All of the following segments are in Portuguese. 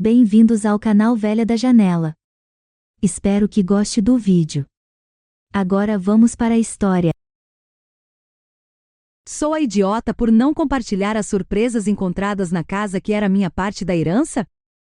Bem-vindos ao canal Velha da Janela. Espero que goste do vídeo. Agora vamos para a história. Sou a idiota por não compartilhar as surpresas encontradas na casa que era minha parte da herança?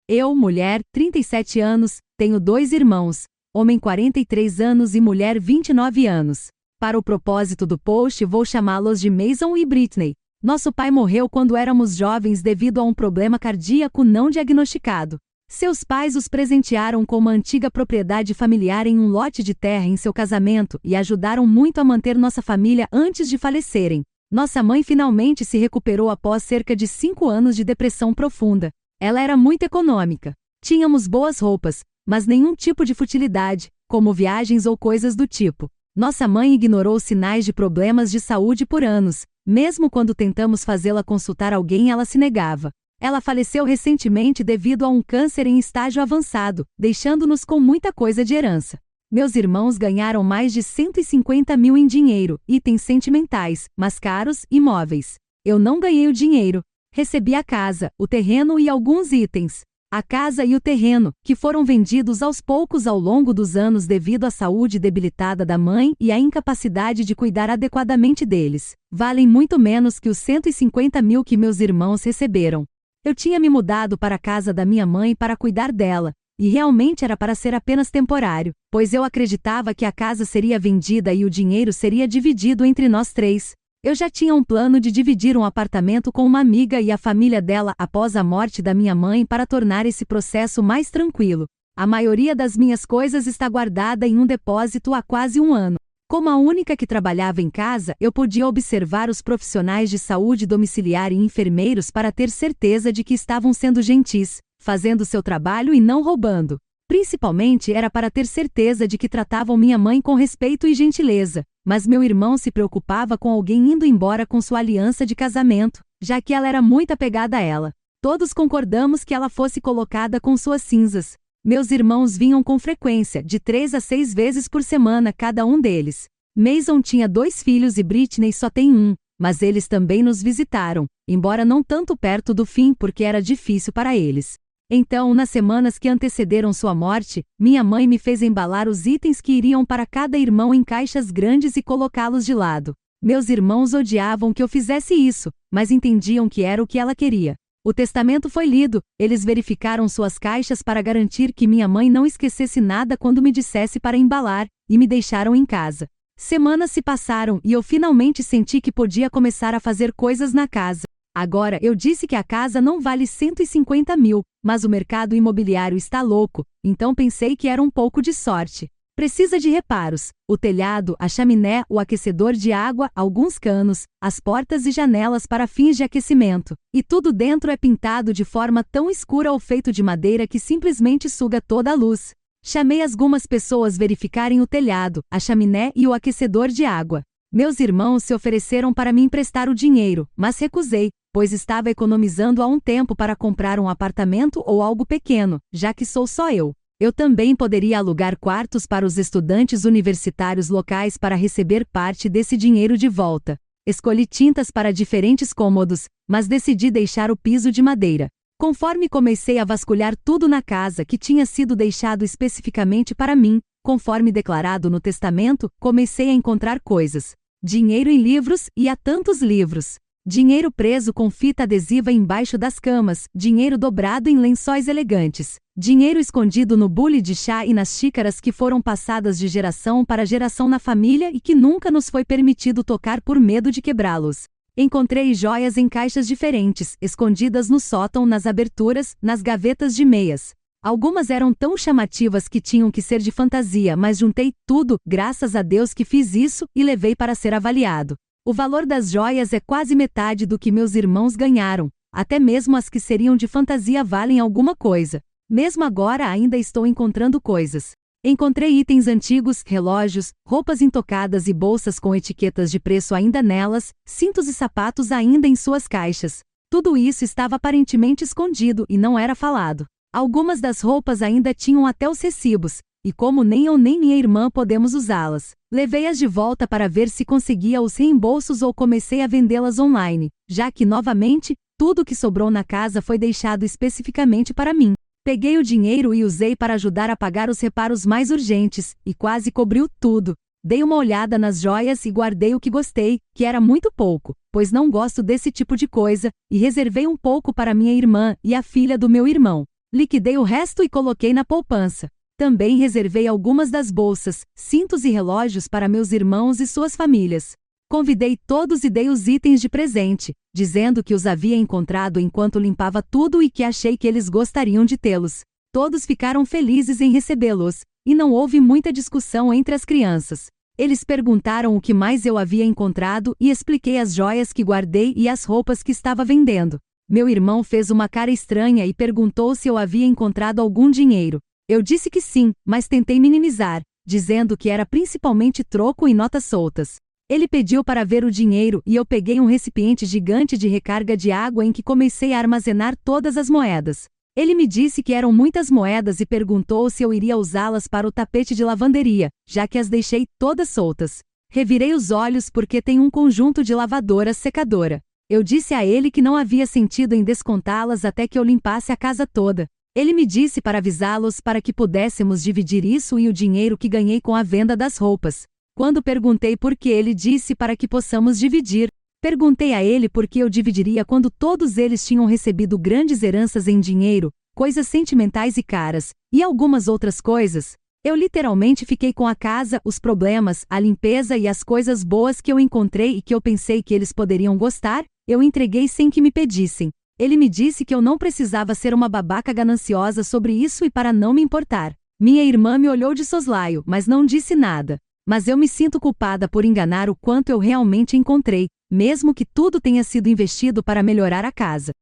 Eu, mulher, 37 anos, tenho 2 irmãos, homem 43 anos e mulher 29 anos. Para o propósito do post vou chamá-los de Mason e Britney. Nosso pai morreu quando éramos jovens devido a um problema cardíaco não diagnosticado. Seus pais os presentearam com uma antiga propriedade familiar em um lote de terra em seu casamento e ajudaram muito a manter nossa família antes de falecerem. Nossa mãe finalmente se recuperou após cerca de 5 anos de depressão profunda. Ela era muito econômica. Tínhamos boas roupas, mas nenhum tipo de futilidade, como viagens ou coisas do tipo. Nossa mãe ignorou os sinais de problemas de saúde por anos. Mesmo quando tentamos fazê-la consultar alguém, ela se negava. Ela faleceu recentemente devido a um câncer em estágio avançado, deixando-nos com muita coisa de herança. Meus irmãos ganharam mais de 150 mil em dinheiro, itens sentimentais, mas caros e móveis. Eu não ganhei o dinheiro. Recebi a casa, o terreno e alguns itens. A casa e o terreno, que foram vendidos aos poucos ao longo dos anos devido à saúde debilitada da mãe e à incapacidade de cuidar adequadamente deles, valem muito menos que os 150 mil que meus irmãos receberam. Eu tinha me mudado para a casa da minha mãe para cuidar dela, e realmente era para ser apenas temporário, pois eu acreditava que a casa seria vendida e o dinheiro seria dividido entre nós 3. Eu já tinha um plano de dividir um apartamento com uma amiga e a família dela após a morte da minha mãe para tornar esse processo mais tranquilo. A maioria das minhas coisas está guardada em um depósito há quase um ano. Como a única que trabalhava em casa, eu podia observar os profissionais de saúde domiciliar e enfermeiros para ter certeza de que estavam sendo gentis, fazendo seu trabalho e não roubando. Principalmente era para ter certeza de que tratavam minha mãe com respeito e gentileza, mas meu irmão se preocupava com alguém indo embora com sua aliança de casamento, já que ela era muito apegada a ela. Todos concordamos que ela fosse colocada com suas cinzas. Meus irmãos vinham com frequência, de 3 a 6 vezes por semana cada um deles. Mason tinha 2 filhos e Britney só tem um, mas eles também nos visitaram, embora não tanto perto do fim porque era difícil para eles. Então, nas semanas que antecederam sua morte, minha mãe me fez embalar os itens que iriam para cada irmão em caixas grandes e colocá-los de lado. Meus irmãos odiavam que eu fizesse isso, mas entendiam que era o que ela queria. O testamento foi lido, eles verificaram suas caixas para garantir que minha mãe não esquecesse nada quando me dissesse para embalar, e me deixaram em casa. Semanas se passaram e eu finalmente senti que podia começar a fazer coisas na casa. Agora, eu disse que a casa não vale 150 mil, mas o mercado imobiliário está louco, então pensei que era um pouco de sorte. Precisa de reparos: o telhado, a chaminé, o aquecedor de água, alguns canos, as portas e janelas para fins de aquecimento. E tudo dentro é pintado de forma tão escura ou feito de madeira que simplesmente suga toda a luz. Chamei algumas pessoas verificarem o telhado, a chaminé e o aquecedor de água. Meus irmãos se ofereceram para me emprestar o dinheiro, mas recusei, pois estava economizando há um tempo para comprar um apartamento ou algo pequeno, já que sou só eu. Eu também poderia alugar quartos para os estudantes universitários locais para receber parte desse dinheiro de volta. Escolhi tintas para diferentes cômodos, mas decidi deixar o piso de madeira. Conforme comecei a vasculhar tudo na casa que tinha sido deixado especificamente para mim, conforme declarado no testamento, comecei a encontrar coisas. Dinheiro em livros, e há tantos livros. Dinheiro preso com fita adesiva embaixo das camas, dinheiro dobrado em lençóis elegantes, dinheiro escondido no bule de chá e nas xícaras que foram passadas de geração para geração na família e que nunca nos foi permitido tocar por medo de quebrá-los. Encontrei joias em caixas diferentes, escondidas no sótão, nas aberturas, nas gavetas de meias. Algumas eram tão chamativas que tinham que ser de fantasia, mas juntei tudo, graças a Deus que fiz isso, e levei para ser avaliado. O valor das joias é quase metade do que meus irmãos ganharam, até mesmo as que seriam de fantasia valem alguma coisa. Mesmo agora ainda estou encontrando coisas. Encontrei itens antigos, relógios, roupas intocadas e bolsas com etiquetas de preço ainda nelas, cintos e sapatos ainda em suas caixas. Tudo isso estava aparentemente escondido e não era falado. Algumas das roupas ainda tinham até os recibos, e como nem eu nem minha irmã podemos usá-las, levei-as de volta para ver se conseguia os reembolsos ou comecei a vendê-las online, já que, novamente, tudo que sobrou na casa foi deixado especificamente para mim. Peguei o dinheiro e usei para ajudar a pagar os reparos mais urgentes, e quase cobriu tudo. Dei uma olhada nas joias e guardei o que gostei, que era muito pouco, pois não gosto desse tipo de coisa, e reservei um pouco para minha irmã e a filha do meu irmão. Liquidei o resto e coloquei na poupança. Também reservei algumas das bolsas, cintos e relógios para meus irmãos e suas famílias. Convidei todos e dei os itens de presente, dizendo que os havia encontrado enquanto limpava tudo e que achei que eles gostariam de tê-los. Todos ficaram felizes em recebê-los, e não houve muita discussão entre as crianças. Eles perguntaram o que mais eu havia encontrado e expliquei as joias que guardei e as roupas que estava vendendo. Meu irmão fez uma cara estranha e perguntou se eu havia encontrado algum dinheiro. Eu disse que sim, mas tentei minimizar, dizendo que era principalmente troco e notas soltas. Ele pediu para ver o dinheiro e eu peguei um recipiente gigante de recarga de água em que comecei a armazenar todas as moedas. Ele me disse que eram muitas moedas e perguntou se eu iria usá-las para o tapete de lavanderia, já que as deixei todas soltas. Revirei os olhos porque tem um conjunto de lavadora-secadora. Eu disse a ele que não havia sentido em descontá-las até que eu limpasse a casa toda. Ele me disse para avisá-los para que pudéssemos dividir isso e o dinheiro que ganhei com a venda das roupas. Quando perguntei por que, ele disse para que possamos dividir. Perguntei a ele por que eu dividiria quando todos eles tinham recebido grandes heranças em dinheiro, coisas sentimentais e caras, e algumas outras coisas. Eu literalmente fiquei com a casa, os problemas, a limpeza e as coisas boas que eu encontrei e que eu pensei que eles poderiam gostar, eu entreguei sem que me pedissem. Ele me disse que eu não precisava ser uma babaca gananciosa sobre isso e para não me importar. Minha irmã me olhou de soslaio, mas não disse nada. Mas eu me sinto culpada por enganar o quanto eu realmente encontrei, mesmo que tudo tenha sido investido para melhorar a casa.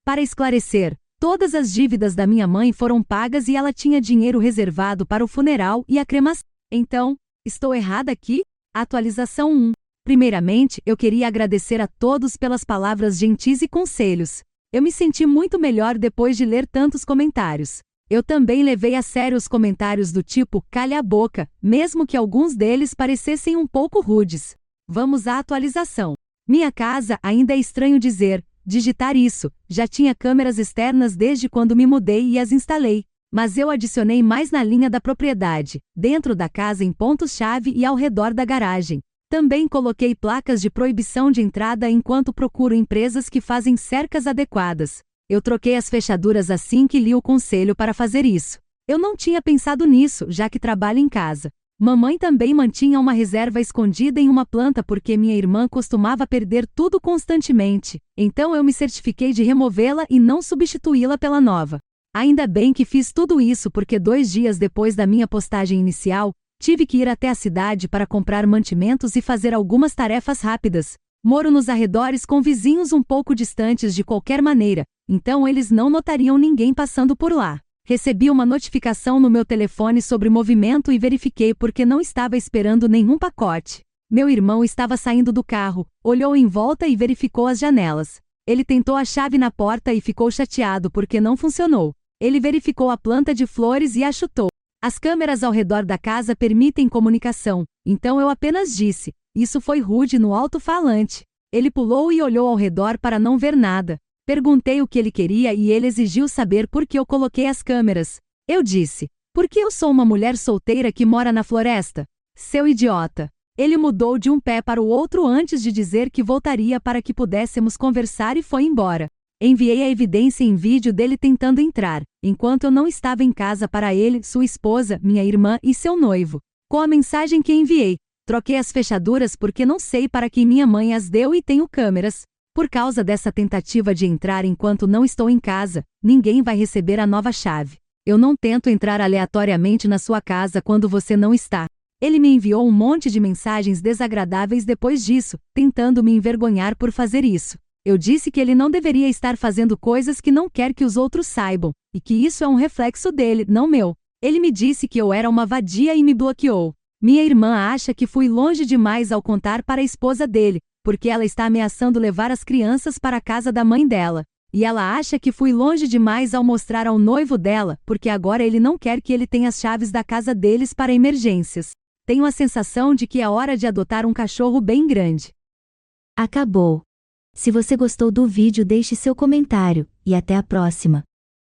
Para esclarecer, todas as dívidas da minha mãe foram pagas e ela tinha dinheiro reservado para o funeral e a cremação. Então, estou errada aqui? Atualização 1. Primeiramente, eu queria agradecer a todos pelas palavras gentis e conselhos. Eu me senti muito melhor depois de ler tantos comentários. Eu também levei a sério os comentários do tipo "calha a boca", mesmo que alguns deles parecessem um pouco rudes. Vamos à atualização. Minha casa, ainda é estranho digitar isso, já tinha câmeras externas desde quando me mudei e as instalei. Mas eu adicionei mais na linha da propriedade, dentro da casa em pontos-chave e ao redor da garagem. Também coloquei placas de proibição de entrada enquanto procuro empresas que fazem cercas adequadas. Eu troquei as fechaduras assim que li o conselho para fazer isso. Eu não tinha pensado nisso, já que trabalho em casa. Mamãe também mantinha uma reserva escondida em uma planta porque minha irmã costumava perder tudo constantemente. Então eu me certifiquei de removê-la e não substituí-la pela nova. Ainda bem que fiz tudo isso porque 2 dias depois da minha postagem inicial, tive que ir até a cidade para comprar mantimentos e fazer algumas tarefas rápidas. Moro nos arredores com vizinhos um pouco distantes de qualquer maneira, então eles não notariam ninguém passando por lá. Recebi uma notificação no meu telefone sobre movimento e verifiquei porque não estava esperando nenhum pacote. Meu irmão estava saindo do carro, olhou em volta e verificou as janelas. Ele tentou a chave na porta e ficou chateado porque não funcionou. Ele verificou a planta de flores e a chutou. As câmeras ao redor da casa permitem comunicação, então eu apenas disse: "Isso foi rude" no alto-falante. Ele pulou e olhou ao redor para não ver nada. Perguntei o que ele queria e ele exigiu saber por que eu coloquei as câmeras. Eu disse: "Porque eu sou uma mulher solteira que mora na floresta." Seu idiota. Ele mudou de um pé para o outro antes de dizer que voltaria para que pudéssemos conversar e foi embora. Enviei a evidência em vídeo dele tentando entrar, enquanto eu não estava em casa para ele, sua esposa, minha irmã e seu noivo. Com a mensagem que enviei: "Troquei as fechaduras porque não sei para quem minha mãe as deu e tenho câmeras. Por causa dessa tentativa de entrar enquanto não estou em casa, ninguém vai receber a nova chave. Eu não tento entrar aleatoriamente na sua casa quando você não está." Ele me enviou um monte de mensagens desagradáveis depois disso, tentando me envergonhar por fazer isso. Eu disse que ele não deveria estar fazendo coisas que não quer que os outros saibam, e que isso é um reflexo dele, não meu. Ele me disse que eu era uma vadia e me bloqueou. Minha irmã acha que fui longe demais ao contar para a esposa dele, porque ela está ameaçando levar as crianças para a casa da mãe dela. E ela acha que fui longe demais ao mostrar ao noivo dela, porque agora ele não quer que ele tenha as chaves da casa deles para emergências. Tenho a sensação de que é hora de adotar um cachorro bem grande. Acabou. Se você gostou do vídeo, deixe seu comentário, e até a próxima.